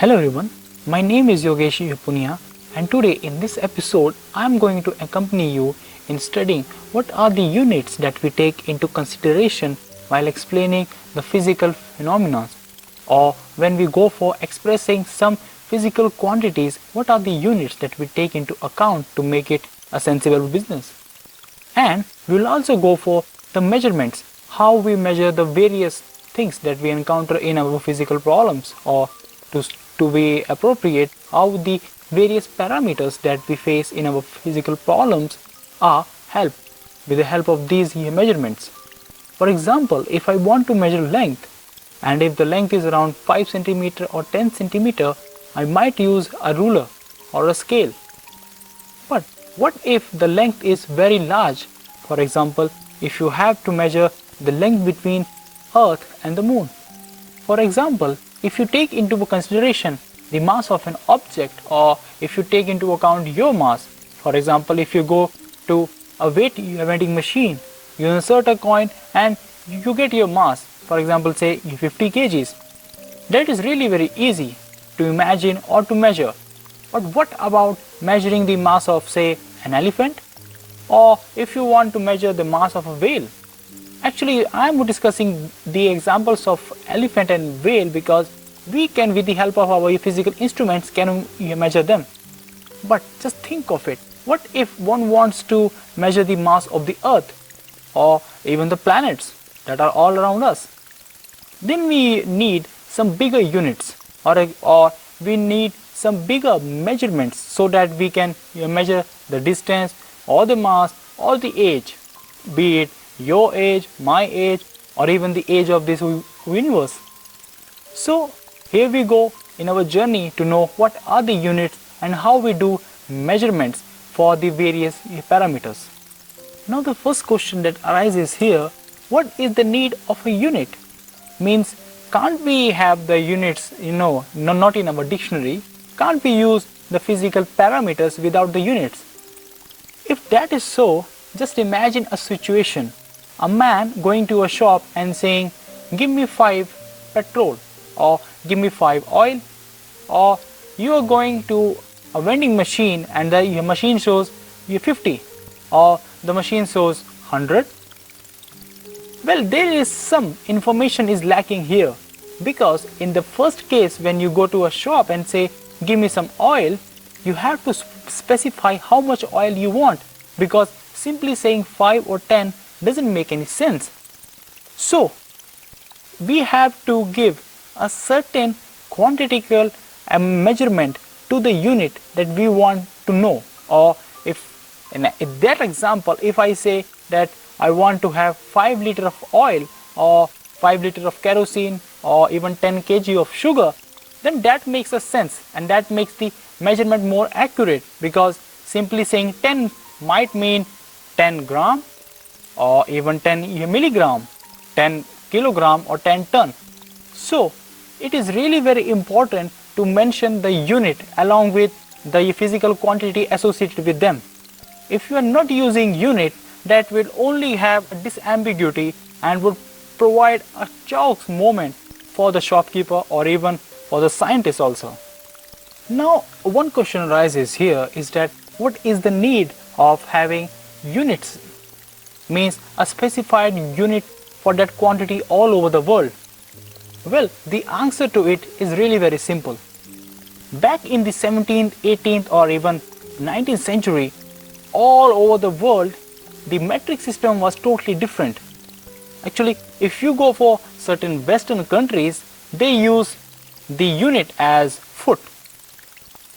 Hello everyone, my name is Yogesh Punia and today in this episode I am going to accompany you in studying what are the units that we take into consideration while explaining the physical phenomena, or when we go for expressing some physical quantities, what are the units that we take into account to make it a sensible business. And we will also go for the measurements, how we measure the various things that we encounter in our physical problems, or to be appropriate, how the various parameters that we face in our physical problems are helped with the help of these measurements. For example, if I want to measure length, and if the length is around 5 cm or 10 cm, I might use a ruler or a scale. But what if the length is very large? For example, if you have to measure the length between Earth and the Moon. For example, if you take into consideration the mass of an object, or if you take into account your mass, for example, if you go to a weighing machine, you insert a coin and you get your mass, for example, say 50 kgs. That is really very easy to imagine or to measure. But what about measuring the mass of, say, an elephant? Or if you want to measure the mass of a whale? Actually, I am discussing the examples of elephant and whale because we can, with the help of our physical instruments, can measure them. But just think of it. What if one wants to measure the mass of the Earth or even the planets that are all around us? Then we need some bigger units, or we need some bigger measurements so that we can measure the distance or the mass or the age, be it your age, my age, or even the age of this universe. So here we go in our journey to know what are the units and how we do measurements for the various parameters. Now the first question that arises here, what is the need of a unit? Means, can't we have the units, not in our dictionary? Can't we use the physical parameters without the units? If that is so, just imagine a situation. A man going to a shop and saying, give me 5 petrol, or give me 5 oil, or you are going to a vending machine and the machine shows you 50, or the machine shows 100. Well, there is some information is lacking here, because in the first case when you go to a shop and say give me some oil, you have to specify how much oil you want, because simply saying 5 or 10 doesn't make any sense. So we have to give a certain quantitative measurement to the unit that we want to know. Or if in that example, if I say that I want to have 5 liters of oil, or 5 liters of kerosene, or even 10 kg of sugar, then that makes a sense and that makes the measurement more accurate, because simply saying 10 might mean 10 gram, or even 10 milligram, 10 kilogram, or 10 ton. So it is really very important to mention the unit along with the physical quantity associated with them. If you are not using unit, that will only have a disambiguity and would provide a chaos moment for the shopkeeper or even for the scientist also. Now one question arises here is that what is the need of having units? Means a specified unit for that quantity all over the world. Well, the answer to it is really very simple. Back in the 17th, 18th, or even 19th century, all over the world, the metric system was totally different. Actually, if you go for certain Western countries, they use the unit as foot.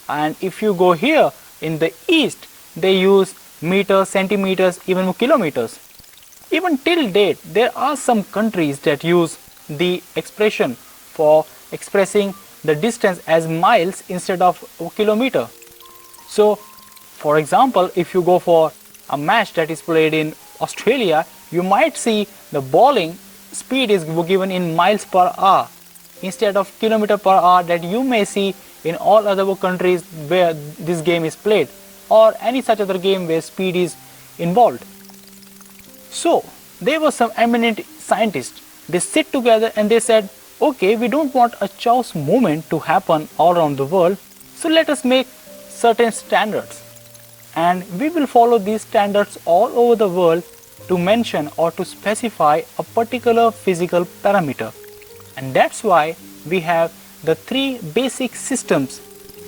And if you go here in the East, they use meters, centimeters, even kilometers. Even till date, there are some countries that use the expression for expressing the distance as miles instead of a kilometer. So, for example, if you go for a match that is played in Australia, you might see the bowling speed is given in miles per hour instead of kilometer per hour that you may see in all other countries where this game is played, or any such other game where speed is involved. So there were some eminent scientists. They sit together and they said, okay, we don't want a chaos movement to happen all around the world, so let us make certain standards. And we will follow these standards all over the world to mention or to specify a particular physical parameter. And that's why we have the three basic systems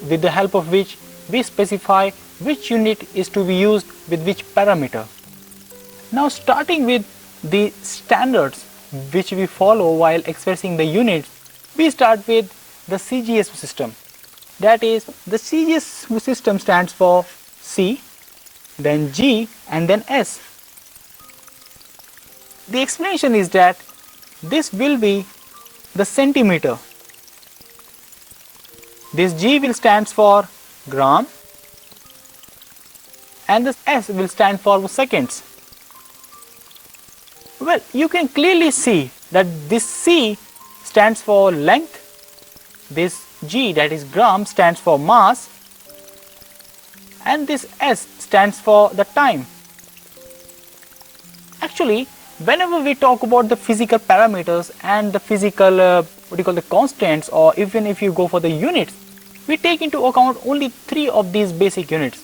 with the help of which we specify which unit is to be used with which parameter. Now, starting with the standards which we follow while expressing the units, we start with the CGS system. That is, the CGS system stands for C, then G and then S. The explanation is that this will be the centimeter. This G will stand for gram and this S will stand for seconds. Well, you can clearly see that this C stands for length, this G, that is gram, stands for mass, and this S stands for the time. Actually, whenever we talk about the physical parameters and the physical the constants, or even if you go for the units, we take into account only three of these basic units,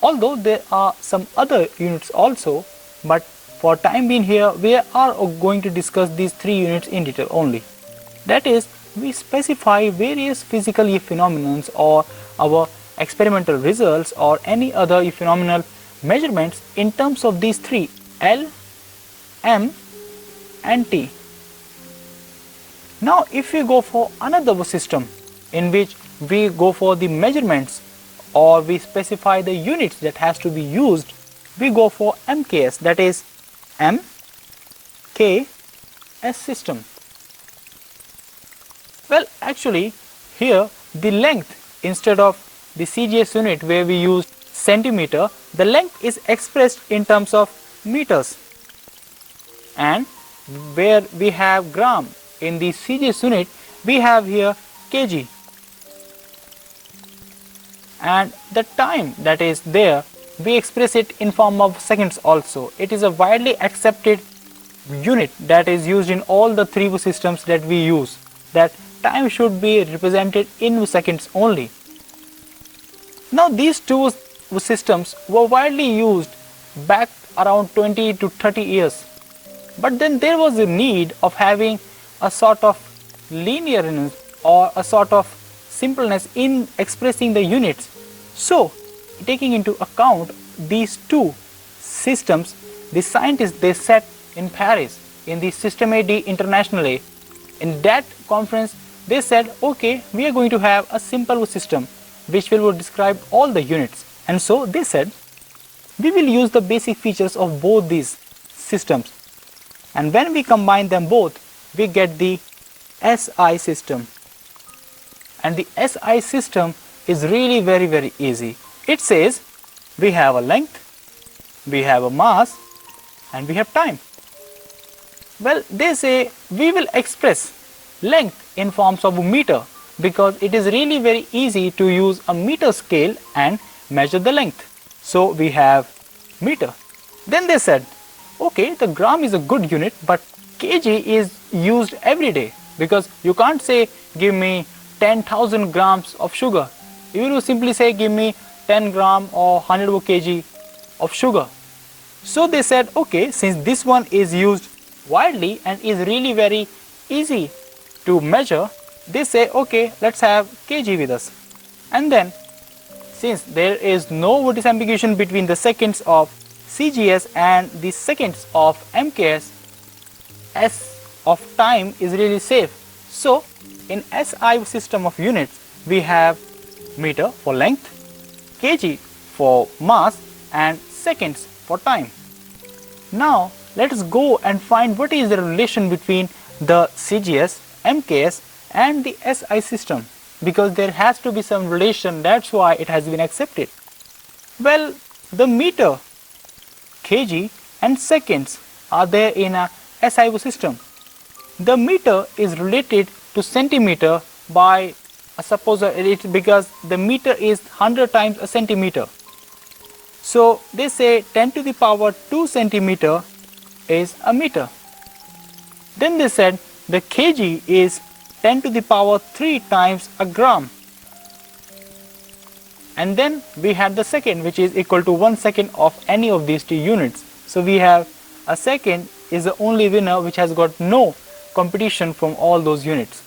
although there are some other units also, but for time being here we are going to discuss these three units in detail only. That is, we specify various physical phenomena or our experimental results or any other phenomenal measurements in terms of these three: L, M and T. Now, if we go for another system in which we go for the measurements or we specify the units that has to be used, we go for MKS, that is M, K, S system. Well, actually here the length, instead of the CGS unit where we use centimeter, the length is expressed in terms of meters, and where we have gram in the CGS unit, we have here kg, and the time that is there, we express it in form of seconds also. It is a widely accepted unit that is used in all the three systems that we use, that time should be represented in seconds only. Now, these two systems were widely used back around 20 to 30 years, but then there was a need of having a sort of linearness or a sort of simpleness in expressing the units. So, taking into account these two systems, the scientists, they sat in Paris in the Système D Internationale. In that conference, they said, okay, we are going to have a simple system which will describe all the units. And so they said, we will use the basic features of both these systems, and when we combine them both, we get the SI system. And the SI system is really very easy. It says we have a length, we have a mass, and we have time. Well, they say we will express length in forms of a meter, because it is really very easy to use a meter scale and measure the length. So we have meter. Then they said, okay, the gram is a good unit, but kg is used every day, because you can't say give me 10,000 grams of sugar. You will simply say give me 10 gram or 100 kg of sugar. So they said, okay, since this one is used widely and is really very easy to measure, they say, okay, let's have kg with us. And then, since there is no disambiguation between the seconds of CGS and the seconds of MKS, S of time is really safe. So, in SI system of units, we have meter for length, kg for mass, and seconds for time. Now, let us go and find what is the relation between the CGS, MKS and the SI system, because there has to be some relation, that's why it has been accepted. Well, the meter, kg and seconds are there in a SI system. The meter is related to centimeter by suppose it, because the meter is 100 times a centimeter. So they say 10 to the power 2 centimeter is a meter. Then they said the kg is 10 to the power 3 times a gram. And then we had the second, which is equal to 1 second of any of these two units. So we have a second is the only winner which has got no competition from all those units.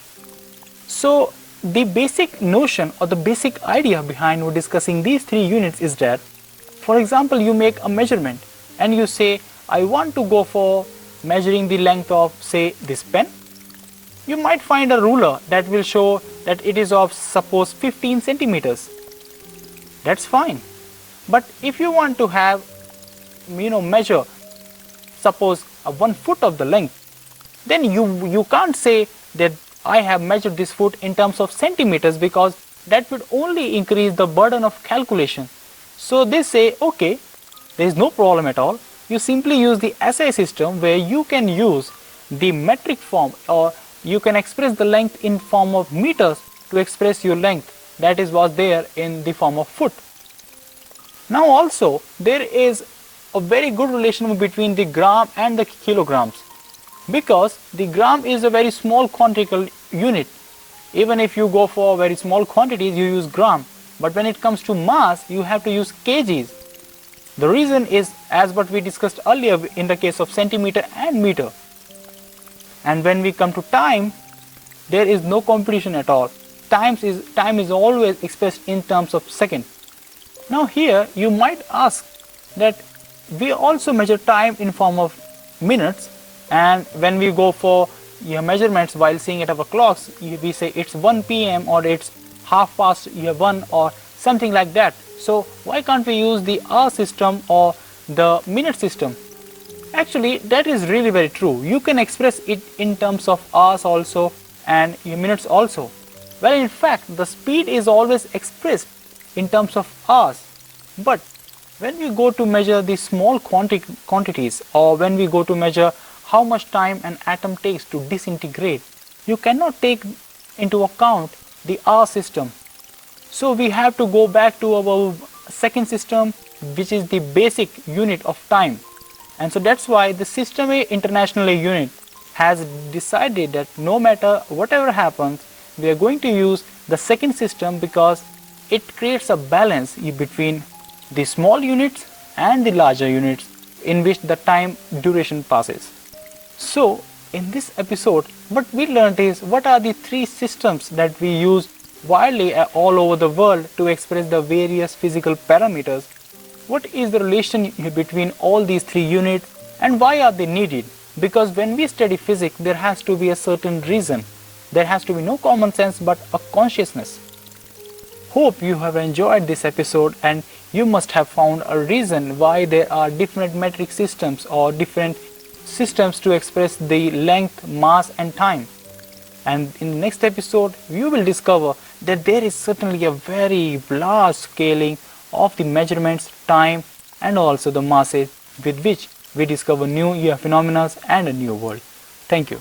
So the basic notion or the basic idea behind discussing these three units is that, for example, you make a measurement and you say, I want to go for measuring the length of, say, this pen. You might find a ruler that will show that it is of, suppose, 15 centimeters. That's fine. But if you want to have, measure, suppose, 1 foot of the length, then you can't say that I have measured this foot in terms of centimeters, because that would only increase the burden of calculation. So they say, okay, there is no problem at all. You simply use the SI system, where you can use the metric form, or you can express the length in form of meters to express your length. That is was there in the form of foot. Now also there is a very good relation between the gram and the kilograms, because the gram is a very small quantical unit. Even if you go for very small quantities, you use gram, but when it comes to mass, you have to use kgs. The reason is, as what we discussed earlier in the case of centimeter and meter. And when we come to time, there is no competition at all. Time is always expressed in terms of second. Now here you might ask that we also measure time in form of minutes, and when we go for measurements while seeing at our clocks, we say it's 1 p.m. or it's half past 1 or something like that. So why can't we use the hour system or the minute system? Actually, that is really very true. You can express it in terms of hours also and minutes also. Well, in fact, the speed is always expressed in terms of hours. But when we go to measure the small quantities, or when we go to measure how much time an atom takes to disintegrate, you cannot take into account the hour system. So we have to go back to our second system, which is the basic unit of time. And so that's why the System A International Unit has decided that no matter whatever happens, we are going to use the second system, because it creates a balance between the small units and the larger units in which the time duration passes. So in this episode, what we learned is what are the three systems that we use widely all over the world to express the various physical parameters. What is the relation between all these three units and why are they needed? Because when we study physics, there has to be a certain reason. There has to be no common sense but a consciousness. Hope you have enjoyed this episode, and you must have found a reason why there are different metric systems or different systems to express the length, mass and time. And in the next episode, you will discover that there is certainly a very large scaling of the measurements, time and also the masses, with which we discover new phenomena and a new world. Thank you.